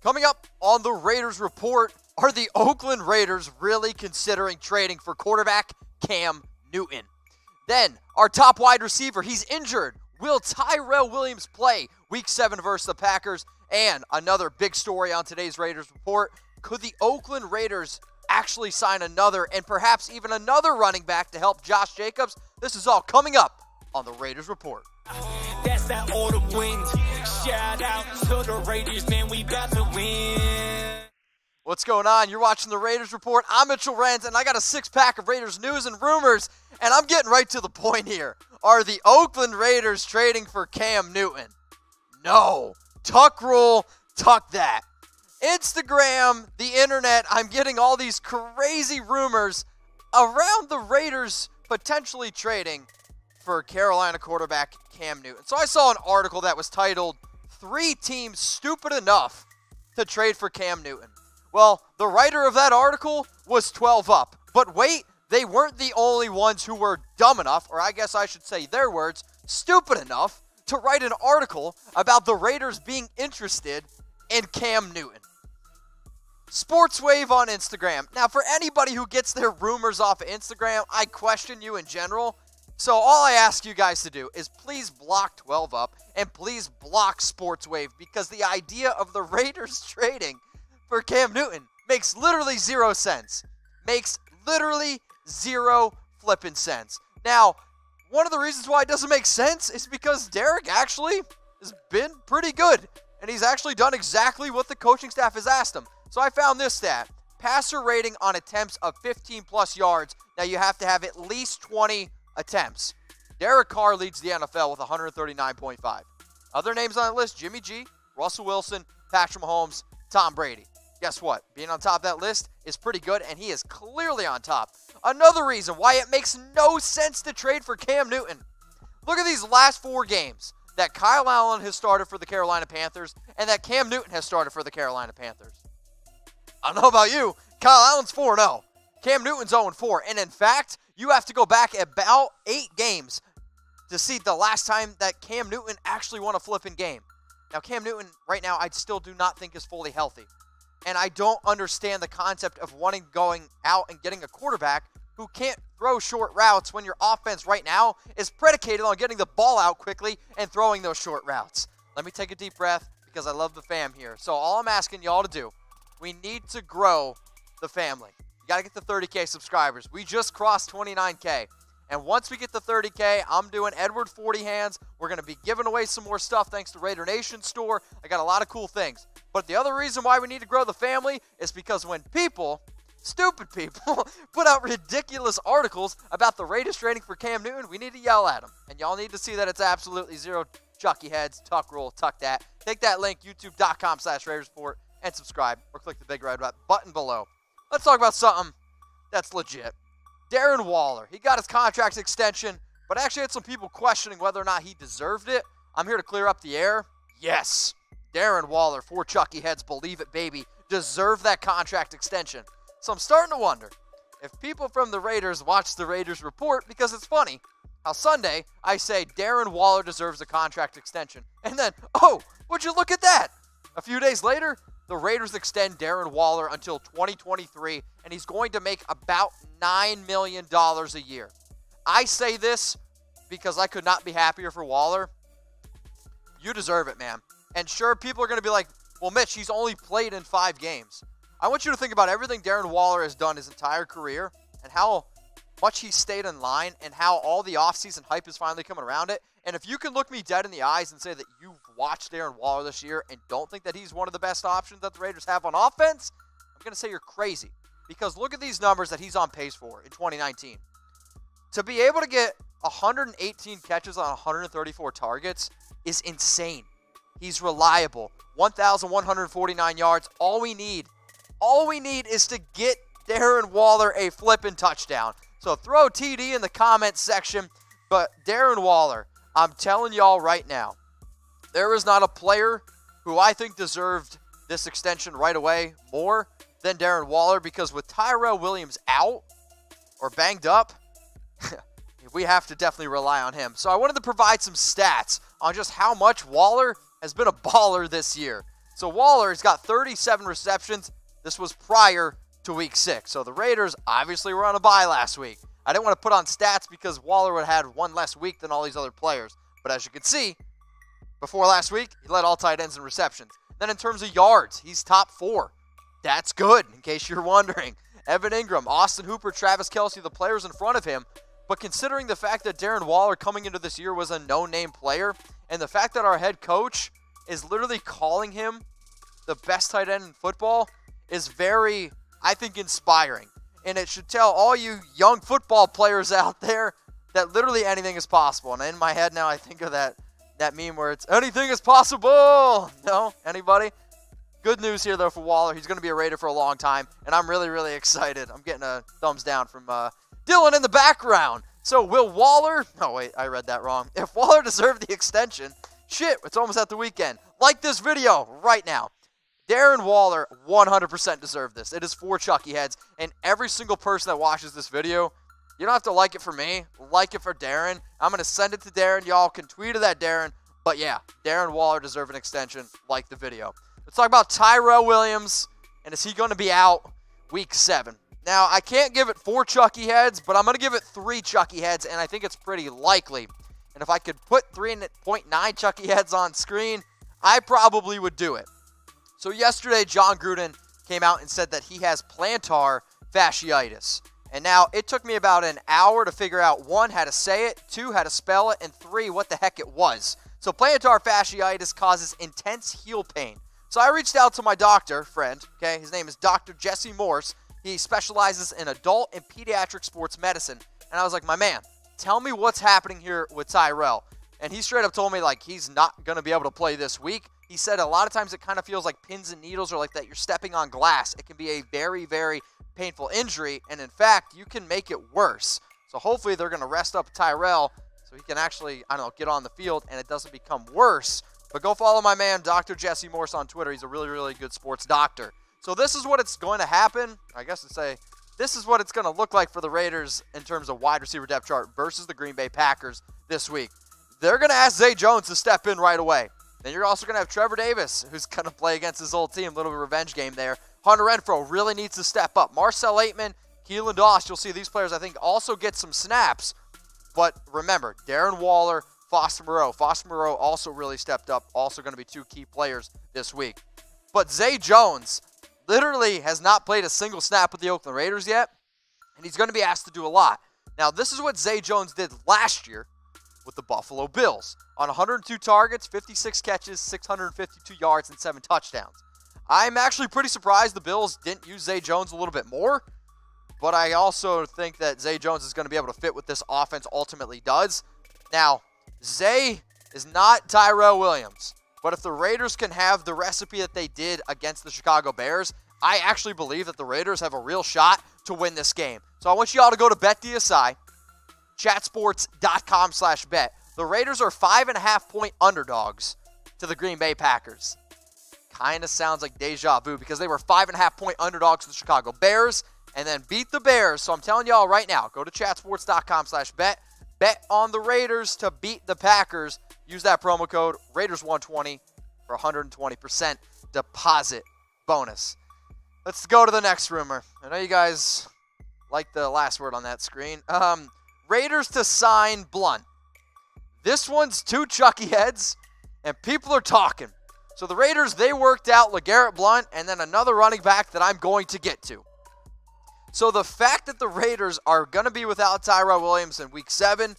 Coming up on the Raiders Report, are the Oakland Raiders really considering trading for quarterback Cam Newton? Then, our top wide receiver, he's injured. Will Tyrell Williams play Week 7 versus the Packers? And another big story on today's Raiders Report, could the Oakland Raiders actually sign another and perhaps even another running back to help Josh Jacobs? This is all coming up on the Raiders Report. That's that autumn wind. Shout out to the Raiders, man, we about to win. What's going on? You're watching the Raiders Report. I'm Mitchell Renz, and I got a six-pack of Raiders news and rumors, and I'm getting right to the point here. Are the Oakland Raiders trading for Cam Newton? No. Tuck rule, tuck that. Instagram, the internet, I'm getting all these crazy rumors around the Raiders potentially trading for Carolina quarterback Cam Newton. So I saw an article that was titled, 3 Teams Stupid Enough to Trade for Cam Newton. Well, the writer of that article was 12 up. But wait, they weren't the only ones who were dumb enough, or I guess I should say their words, stupid enough to write an article about the Raiders being interested in Cam Newton. SportsWave on Instagram. Now, for anybody who gets their rumors off of Instagram, I question you in general. So all I ask you guys to do is please block 12 Up and please block SportsWave, because the idea of the Raiders trading for Cam Newton makes literally 0 sense. Makes literally 0 flipping sense. Now, one of the reasons why it doesn't make sense is because Derek actually has been pretty good, and he's actually done exactly what the coaching staff has asked him. So I found this stat. Passer rating on attempts of 15-plus yards. Now, you have to have at least 20 attempts. Derek Carr leads the NFL with 139.5. Other names on that list, Jimmy G, Russell Wilson, Patrick Mahomes, Tom Brady. Guess what? Being on top of that list is pretty good, and he is clearly on top. Another reason why it makes no sense to trade for Cam Newton. Look at these last 4 games that Kyle Allen has started for the Carolina Panthers and that Cam Newton has started for the Carolina Panthers. I don't know about you, Kyle Allen's 4-0. Cam Newton's 0-4. And in fact, you have to go back about 8 games to see the last time that Cam Newton actually won a flipping game. Now, Cam Newton, right now, I still do not think is fully healthy. And I don't understand the concept of going out and getting a quarterback who can't throw short routes when your offense right now is predicated on getting the ball out quickly and throwing those short routes. Let me take a deep breath because I love the fam here. So all I'm asking y'all to do, we need to grow the family. You got to get to 30K subscribers. We just crossed 29K. And once we get to 30K, I'm doing Edward 40 hands. We're going to be giving away some more stuff thanks to Raider Nation store. I got a lot of cool things. But the other reason why we need to grow the family is because when people, stupid people, put out ridiculous articles about the Raiders trading for Cam Newton, we need to yell at them. And y'all need to see that it's absolutely 0 Chucky heads, tuck rule, tuck that. Take that link, youtube.com/RaidersReport, and subscribe, or click the big red button below. Let's talk about something that's legit. Darren Waller, he got his contract extension, but actually had some people questioning whether or not he deserved it. I'm here to clear up the air. Yes, Darren Waller, 4 Chucky heads, believe it, baby, deserved that contract extension. So I'm starting to wonder if people from the Raiders watch the Raiders Report, because it's funny how Sunday I say Darren Waller deserves a contract extension. And then, oh, would you look at that? A few days later, the Raiders extend Darren Waller until 2023, and he's going to make about $9 million a year. I say this because I could not be happier for Waller. You deserve it, man. And sure, people are going to be like, well, Mitch, he's only played in 5 games. I want you to think about everything Darren Waller has done his entire career and how much he stayed in line and how all the offseason hype is finally coming around it. And if you can look me dead in the eyes and say that you've watched Darren Waller this year and don't think that he's one of the best options that the Raiders have on offense, I'm going to say you're crazy. Because look at these numbers that he's on pace for in 2019. To be able to get 118 catches on 134 targets is insane. He's reliable. 1,149 yards. All we need is to get Darren Waller a flipping touchdown. So throw TD in the comments section. But Darren Waller, I'm telling y'all right now, there is not a player who I think deserved this extension right away more than Darren Waller, because with Tyrell Williams out or banged up, we have to definitely rely on him. So I wanted to provide some stats on just how much Waller has been a baller this year. So Waller has got 37 receptions. This was prior to week 6. So the Raiders obviously were on a bye last week. I didn't want to put on stats because Waller would have had one less week than all these other players. But as you can see, before last week, he led all tight ends in receptions. Then in terms of yards, he's top 4. That's good, in case you're wondering. Evan Ingram, Austin Hooper, Travis Kelce, the players in front of him. But considering the fact that Darren Waller coming into this year was a no-name player, and the fact that our head coach is literally calling him the best tight end in football is very, I think, inspiring. And it should tell all you young football players out there that literally anything is possible. And in my head now, I think of that meme where it's anything is possible. No? Anybody? Good news here, though, for Waller. He's going to be a Raider for a long time, and I'm really, really excited. I'm getting a thumbs down from Dylan in the background. So will Waller – oh, wait, I read that wrong. If Waller deserved the extension, shit, it's almost at the weekend. Like this video right now. Darren Waller 100% deserved this. It is for Chucky Heads, and every single person that watches this video, you don't have to like it for me. Like it for Darren. I'm going to send it to Darren. Y'all can tweet it at Darren. But yeah, Darren Waller deserved an extension. Like the video. Let's talk about Tyrell Williams, and is he going to be out week 7? Now, I can't give it 4 Chucky Heads, but I'm going to give it 3 Chucky Heads, and I think it's pretty likely. And if I could put 3.9 Chucky Heads on screen, I probably would do it. So yesterday, Jon Gruden came out and said that he has plantar fasciitis. And now, it took me about an hour to figure out, 1, how to say it, 2, how to spell it, and 3, what the heck it was. So plantar fasciitis causes intense heel pain. So I reached out to my doctor friend, okay? His name is Dr. Jesse Morse. He specializes in adult and pediatric sports medicine. And I was like, my man, tell me what's happening here with Tyrell. And he straight up told me, like, he's not going to be able to play this week. He said a lot of times it kind of feels like pins and needles or like that you're stepping on glass. It can be a very, very painful injury. And in fact, you can make it worse. So hopefully they're going to rest up Tyrell so he can actually, I don't know, get on the field and it doesn't become worse. But go follow my man, Dr. Jesse Morse, on Twitter. He's a really, really good sports doctor. So this is what it's going to happen. I guess to say this is what it's going to look like for the Raiders in terms of wide receiver depth chart versus the Green Bay Packers this week. They're going to ask Zay Jones to step in right away. Then you're also going to have Trevor Davis, who's going to play against his old team. A little revenge game there. Hunter Renfrow really needs to step up. Marcel Aitman, Keelan Doss, you'll see these players, I think, also get some snaps. But remember, Darren Waller, Foster Moreau. Foster Moreau also really stepped up. Also going to be 2 key players this week. But Zay Jones literally has not played a single snap with the Oakland Raiders yet. And he's going to be asked to do a lot. Now, this is what Zay Jones did last year with the Buffalo Bills. On 102 targets, 56 catches, 652 yards, and 7 touchdowns. I'm actually pretty surprised the Bills didn't use Zay Jones a little bit more. But I also think that Zay Jones is going to be able to fit what this offense ultimately does. Now, Zay is not Tyrell Williams. But if the Raiders can have the recipe that they did against the Chicago Bears, I actually believe that the Raiders have a real shot to win this game. So I want you all to go to BetDSI, chatsports.com/bet. The Raiders are 5.5-point underdogs to the Green Bay Packers. Kind of sounds like deja vu because they were 5.5-point underdogs to the Chicago Bears and then beat the Bears. So I'm telling y'all right now, go to chatsports.com/bet. Bet on the Raiders to beat the Packers. Use that promo code Raiders120 for 120% deposit bonus. Let's go to the next rumor. I know you guys like the last word on that screen. Raiders to sign Blount. This one's 2 Chucky Heads, and people are talking. So the Raiders, they worked out LeGarrette Blount and then another running back that I'm going to get to. So the fact that the Raiders are going to be without Tyrell Williams in week 7,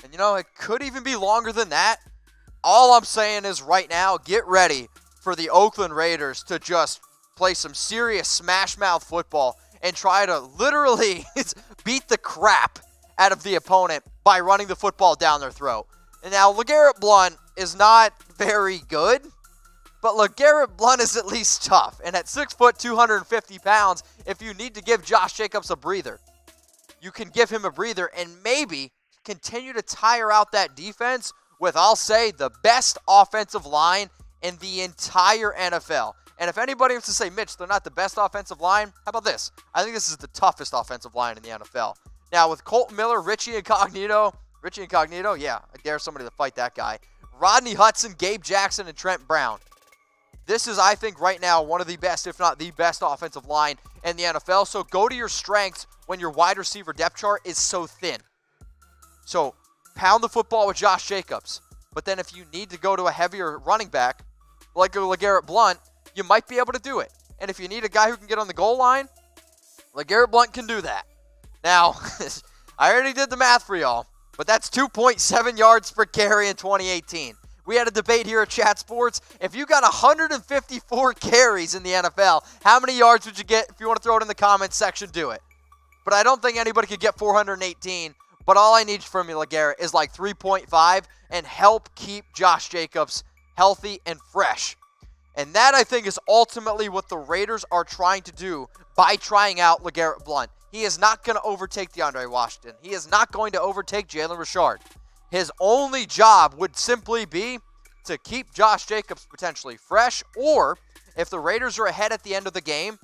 and you know, it could even be longer than that. All I'm saying is right now, get ready for the Oakland Raiders to just play some serious smash mouth football and try to literally beat the crap out of the opponent by running the football down their throat. And now LeGarrette Blount is not very good, but LeGarrette Blount is at least tough. And at 6 foot, 250 pounds, if you need to give Josh Jacobs a breather, you can give him a breather and maybe continue to tire out that defense with, I'll say, the best offensive line in the entire NFL. And if anybody wants to say, Mitch, they're not the best offensive line, how about this? I think this is the toughest offensive line in the NFL. Now, with Colton Miller, Richie Incognito, yeah, I dare somebody to fight that guy. Rodney Hudson, Gabe Jackson, and Trent Brown. This is, I think, right now one of the best, if not the best offensive line in the NFL. So go to your strengths when your wide receiver depth chart is so thin. So pound the football with Josh Jacobs. But then if you need to go to a heavier running back, like a LeGarrette Blount, you might be able to do it. And if you need a guy who can get on the goal line, LeGarrette Blount can do that. Now, I already did the math for y'all, but that's 2.7 yards per carry in 2018. We had a debate here at Chat Sports. If you got 154 carries in the NFL, how many yards would you get? If you want to throw it in the comments section, do it. But I don't think anybody could get 418. But all I need from you, LeGarrette, is like 3.5 and help keep Josh Jacobs healthy and fresh. And that, I think, is ultimately what the Raiders are trying to do by trying out LeGarrette Blount. He is not going to overtake DeAndre Washington. He is not going to overtake Jalen Richard. His only job would simply be to keep Josh Jacobs potentially fresh, or if the Raiders are ahead at the end of the game,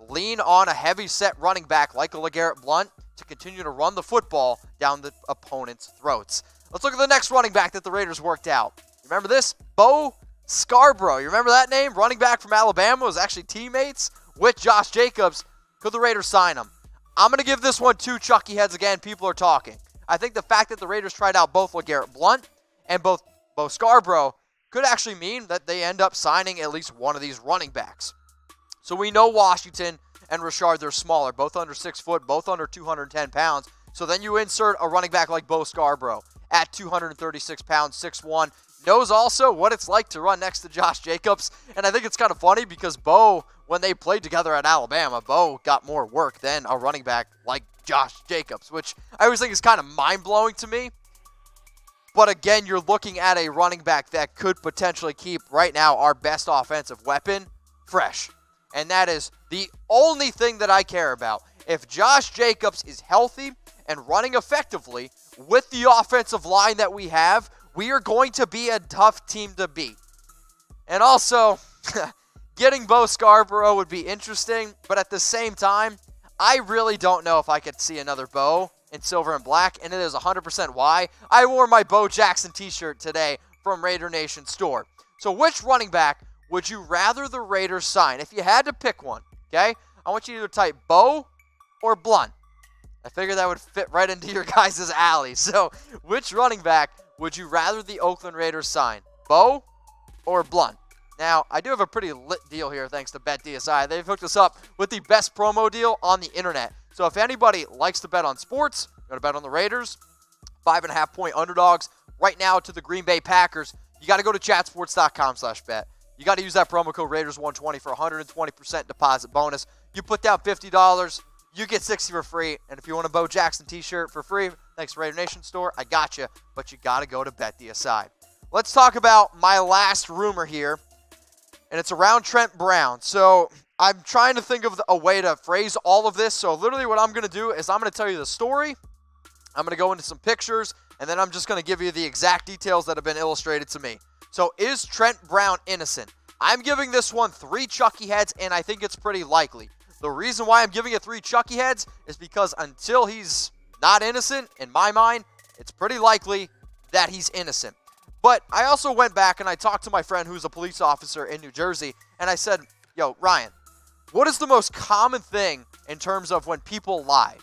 lean on a heavy-set running back like a LeGarrette Blount to continue to run the football down the opponent's throats. Let's look at the next running back that the Raiders worked out. You remember this? Bo Scarbrough. You remember that name? Running back from Alabama, was actually teammates with Josh Jacobs. Could the Raiders sign him? I'm going to give this one two Chucky heads again. People are talking. I think the fact that the Raiders tried out both LeGarrette Blount and both Bo Scarbrough could actually mean that they end up signing at least one of these running backs. So we know Washington and Richard, they're smaller, both under 6 foot, both under 210 pounds. So then you insert a running back like Bo Scarbrough at 236 pounds, 6'1", knows also what it's like to run next to Josh Jacobs. And I think it's kind of funny because Bo, when they played together at Alabama, Bo got more work than a running back like Josh Jacobs, which I always think is kind of mind-blowing to me. But again, you're looking at a running back that could potentially keep, right now, our best offensive weapon fresh. And that is the only thing that I care about. If Josh Jacobs is healthy and running effectively with the offensive line that we have, we are going to be a tough team to beat. And also, getting Bo Scarbrough would be interesting, but at the same time, I really don't know if I could see another Bo in silver and black, and it is 100% why I wore my Bo Jackson t-shirt today from Raider Nation store. So which running back would you rather the Raiders sign? If you had to pick one, okay? I want you to either type Bo or Blount. I figured that would fit right into your guys' alley. So which running back would you rather the Oakland Raiders sign? Bo or Blount? Now, I do have a pretty lit deal here thanks to BetDSI. They've hooked us up with the best promo deal on the internet. So if anybody likes to bet on sports, go to bet on the Raiders, 5.5-point underdogs right now to the Green Bay Packers. You got to go to chatsports.com/bet. You got to use that promo code Raiders120 for 120% deposit bonus. You put down $50, you get $60 for free. And if you want a Bo Jackson t-shirt for free, thanks to Raider Nation store, I got you. But you got to go to BetDSI. Let's talk about my last rumor here, and it's around Trent Brown. So I'm trying to think of a way to phrase all of this. So literally what I'm going to do is I'm going to tell you the story. I'm going to go into some pictures, and then I'm just going to give you the exact details that have been illustrated to me. So is Trent Brown innocent? I'm giving this one 3 Chucky heads, and I think it's pretty likely. The reason why I'm giving it 3 Chucky heads is because until he's not innocent, in my mind, it's pretty likely that he's innocent. But I also went back and I talked to my friend who's a police officer in New Jersey, and I said, yo, Ryan, what is the most common thing in terms of when people lie?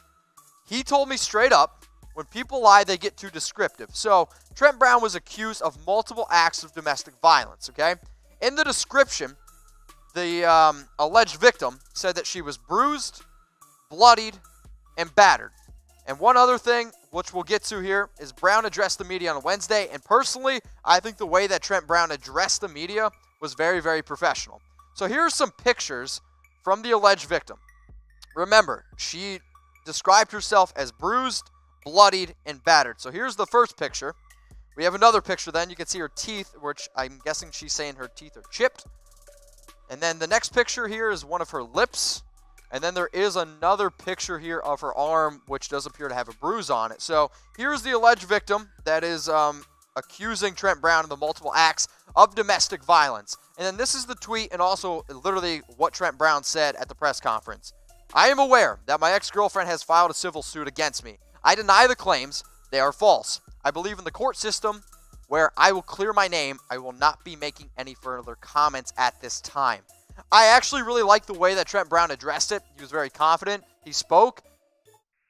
He told me straight up, when people lie, they get too descriptive. So Trent Brown was accused of multiple acts of domestic violence, okay? In the description, the alleged victim said that she was bruised, bloodied, and battered. And one other thing, which we'll get to here, is Brown addressed the media on Wednesday. And personally, I think the way that Trent Brown addressed the media was very, very professional. So here are some pictures from the alleged victim. Remember, she described herself as bruised, bloodied, and battered. So here's the first picture. We have another picture then. You can see her teeth, which I'm guessing she's saying her teeth are chipped. And then the next picture here is one of her lips. And then there is another picture here of her arm, which does appear to have a bruise on it. So here's the alleged victim that is accusing Trent Brown of the multiple acts of domestic violence. And then this is the tweet and also literally what Trent Brown said at the press conference. I am aware that my ex-girlfriend has filed a civil suit against me. I deny the claims. They are false. I believe in the court system where I will clear my name. I will not be making any further comments at this time. I actually really like the way that Trent Brown addressed it. He was very confident. He spoke.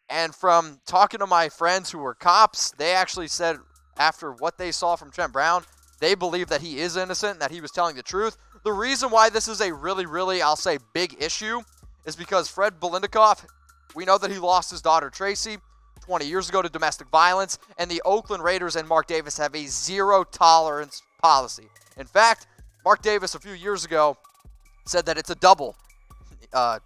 And from talking to my friends who were cops, they actually said after what they saw from Trent Brown, they believe that he is innocent, that he was telling the truth. The reason why this is a really, I'll say, big issue is because Fred Belindikoff, we know that he lost his daughter Tracy 20 years ago to domestic violence, and the Oakland Raiders and Mark Davis have a zero-tolerance policy. In fact, Mark Davis a few years ago said that it's a double, what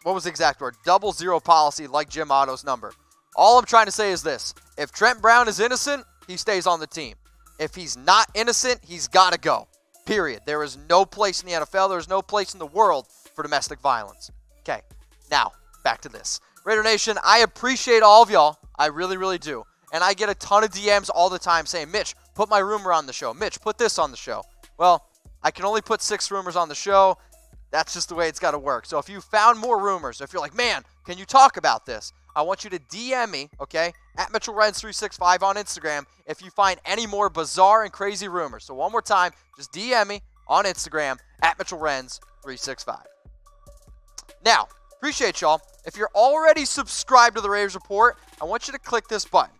was the exact word? Double zero policy like Jim Otto's number. All I'm trying to say is this. If Trent Brown is innocent, he stays on the team. If he's not innocent, he's got to go. Period. There is no place in the NFL, there is no place in the world for domestic violence. Okay, now, back to this. Raider Nation, I appreciate all of y'all. I really do. And I get a ton of DMs all the time saying, Mitch, put my rumor on the show. Mitch, put this on the show. Well, I can only put 6 rumors on the show. That's just the way it's got to work. So if you found more rumors, if you're like, man, can you talk about this? I want you to DM me, okay, at Mitchell Renz 365 on Instagram if you find any more bizarre and crazy rumors. So one more time, just DM me on Instagram at Mitchell Renz 365. Now, appreciate y'all. If you're already subscribed to the Raiders Report, I want you to click this button,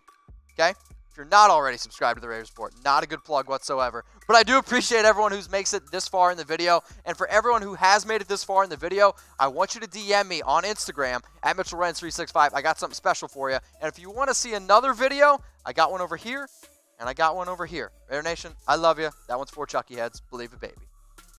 okay? If you're not already subscribed to the Raiders Report, not a good plug whatsoever. But I do appreciate everyone who makes it this far in the video. And for everyone who has made it this far in the video, I want you to DM me on Instagram at Mitchell Renz 365. I got something special for you. And if you want to see another video, I got one over here and I got one over here. Raider Nation, I love you. That one's for Chucky Heads. Believe it, baby.